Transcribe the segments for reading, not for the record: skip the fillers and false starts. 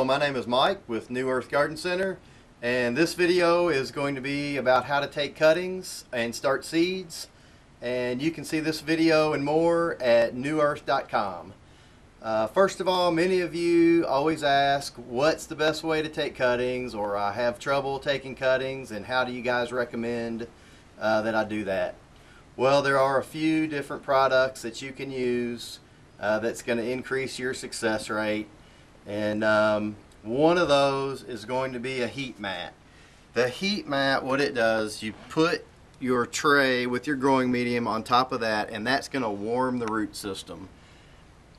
Hello, my name is Mike with New Earth Garden Center, and this video is going to be about how to take cuttings and start seeds. And you can see this video and more at newearth.com. First of all, many of you always ask what's the best way to take cuttings, or I have trouble taking cuttings, and how do you guys recommend that I do that? Well, there are a few different products that you can use that's going to increase your success rate. And one of those is going to be a heat mat. The heat mat, what it does, you put your tray with your growing medium on top of that, and that's going to warm the root system.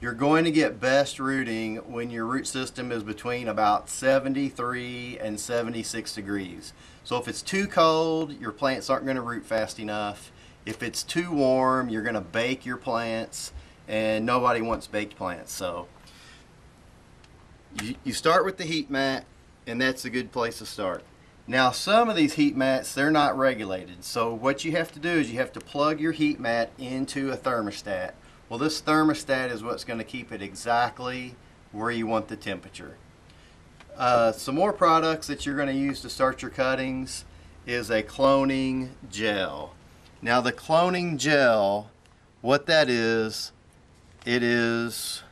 You're going to get best rooting when your root system is between about 73 and 76 degrees. So if it's too cold, your plants aren't going to root fast enough. If it's too warm, you're going to bake your plants, and nobody wants baked plants. So you start with the heat mat, and that's a good place to start. Now, some of these heat mats, they're not regulated. So what you have to do is you have to plug your heat mat into a thermostat. Well, this thermostat is what's going to keep it exactly where you want the temperature. Some more products that you're going to use to start your cuttings is a cloning gel. Now, the cloning gel, what that is, it is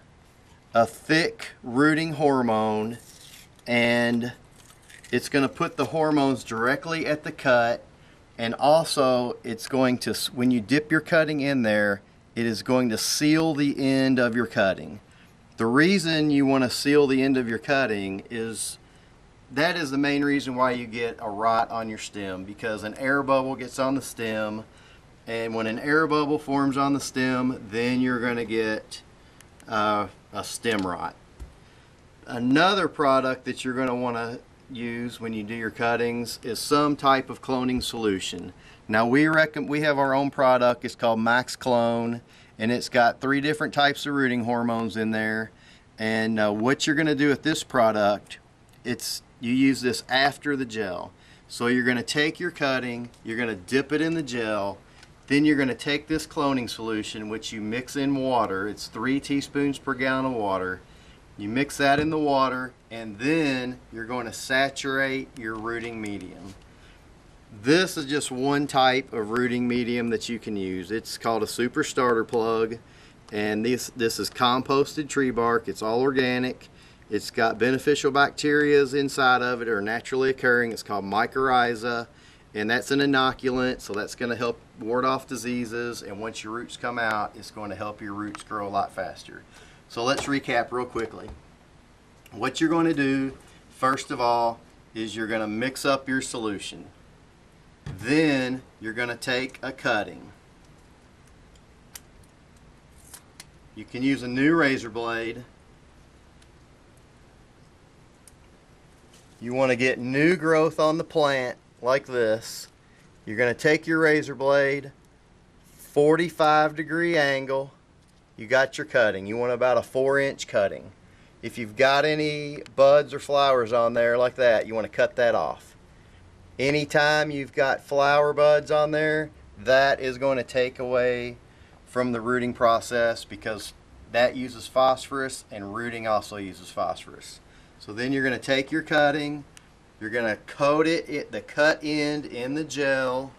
a thick rooting hormone, and it's going to put the hormones directly at the cut, and also it's going to, when you dip your cutting in there, it is going to seal the end of your cutting. The reason you want to seal the end of your cutting is that is the main reason why you get a rot on your stem, because an air bubble gets on the stem, and when an air bubble forms on the stem, then you're going to get a stem rot. Another product that you're going to want to use when you do your cuttings is some type of cloning solution. Now, we have our own product. It's called Max Clone, and it's got 3 different types of rooting hormones in there. And what you're going to do with this product, you use this after the gel. So you're going to take your cutting, you're going to dip it in the gel, then you're going to take this cloning solution, which you mix in water. It's 3 teaspoons per gallon of water. You mix that in the water, and then you're going to saturate your rooting medium. This is just one type of rooting medium that you can use. It's called a super starter plug, and this is composted tree bark. It's all organic. It's got beneficial bacteria inside of it, or naturally occurring. It's called mycorrhiza, and that's an inoculant, so that's going to help ward off diseases, and once your roots come out, it's going to help your roots grow a lot faster. So let's recap real quickly. What you're going to do, first of all, is you're going to mix up your solution. Then you're going to take a cutting. You can use a new razor blade. You want to get new growth on the plant like this. You're going to take your razor blade, 45-degree angle. You got your cutting. You want about a 4-inch cutting. If you've got any buds or flowers on there like that, you want to cut that off. Anytime you've got flower buds on there, that is going to take away from the rooting process, because that uses phosphorus, and rooting also uses phosphorus. So then you're going to take your cutting, you're going to coat it, the cut end, in the gel.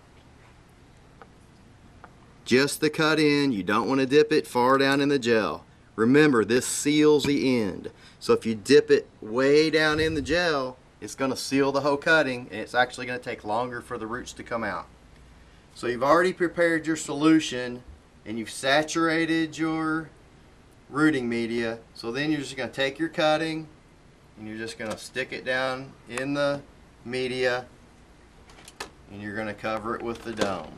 Just the cut end. You don't want to dip it far down in the gel. Remember, this seals the end. So if you dip it way down in the gel, it's going to seal the whole cutting, and it's actually going to take longer for the roots to come out. So you've already prepared your solution, and you've saturated your rooting media. So then you're just going to take your cutting, and you're just going to stick it down in the media, and you're going to cover it with the dome.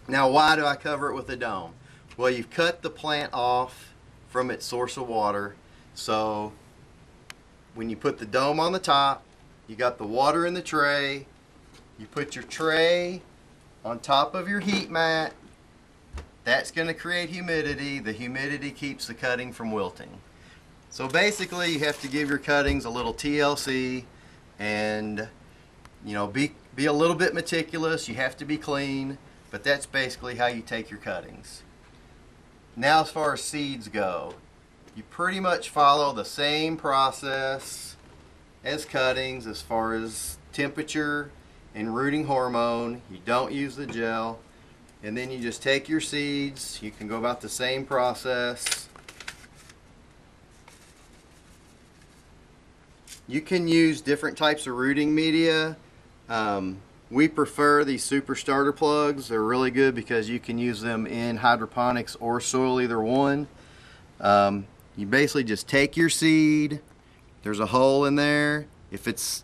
Now, why do I cover it with a dome? Well, you've cut the plant off from its source of water, so when you put the dome on the top, you got the water in the tray. You put your tray on top of your heat mat. That's going to create humidity. The humidity keeps the cutting from wilting. So basically, you have to give your cuttings a little TLC, and be a little bit meticulous. You have to be clean, but that's basically how you take your cuttings. Now, as far as seeds go, You pretty much follow the same process as cuttings as far as temperature and rooting hormone. You don't use the gel. And then you just take your seeds. You can go about the same process. You can use different types of rooting media. We prefer these super starter plugs. They're really good because you can use them in hydroponics or soil, either one. You basically just take your seed. There's a hole in there. If it's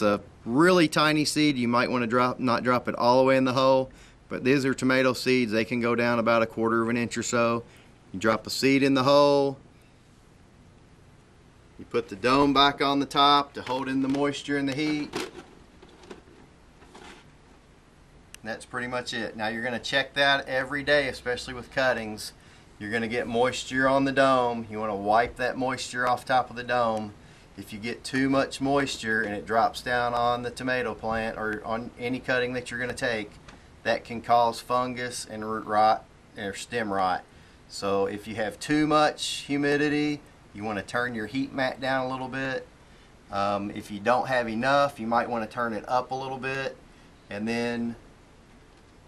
a really tiny seed, you might want to not drop it all the way in the hole. But these are tomato seeds. They can go down about 1/4 of an inch or so. You drop the seed in the hole. You put the dome back on the top to hold in the moisture and the heat. And that's pretty much it. Now you're going to check that every day, especially with cuttings. You're going to get moisture on the dome. You want to wipe that moisture off top of the dome. If you get too much moisture and it drops down on the tomato plant or on any cutting that you're going to take, that can cause fungus and root rot or stem rot. So if you have too much humidity, you want to turn your heat mat down a little bit. If you don't have enough, you might want to turn it up a little bit. And then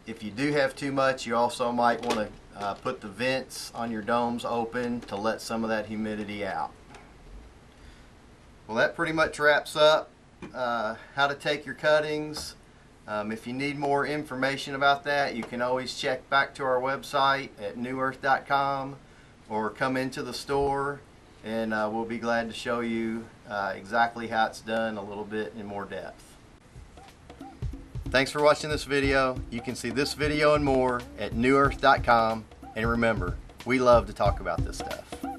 if you do have too much, you also might want to put the vents on your domes open to let some of that humidity out. Well, that pretty much wraps up how to take your cuttings. If you need more information about that, you can always check back to our website at newearth.com or come into the store, and we'll be glad to show you exactly how it's done a little bit in more depth. Thanks for watching this video. You can see this video and more at newearth.com, and remember, we love to talk about this stuff.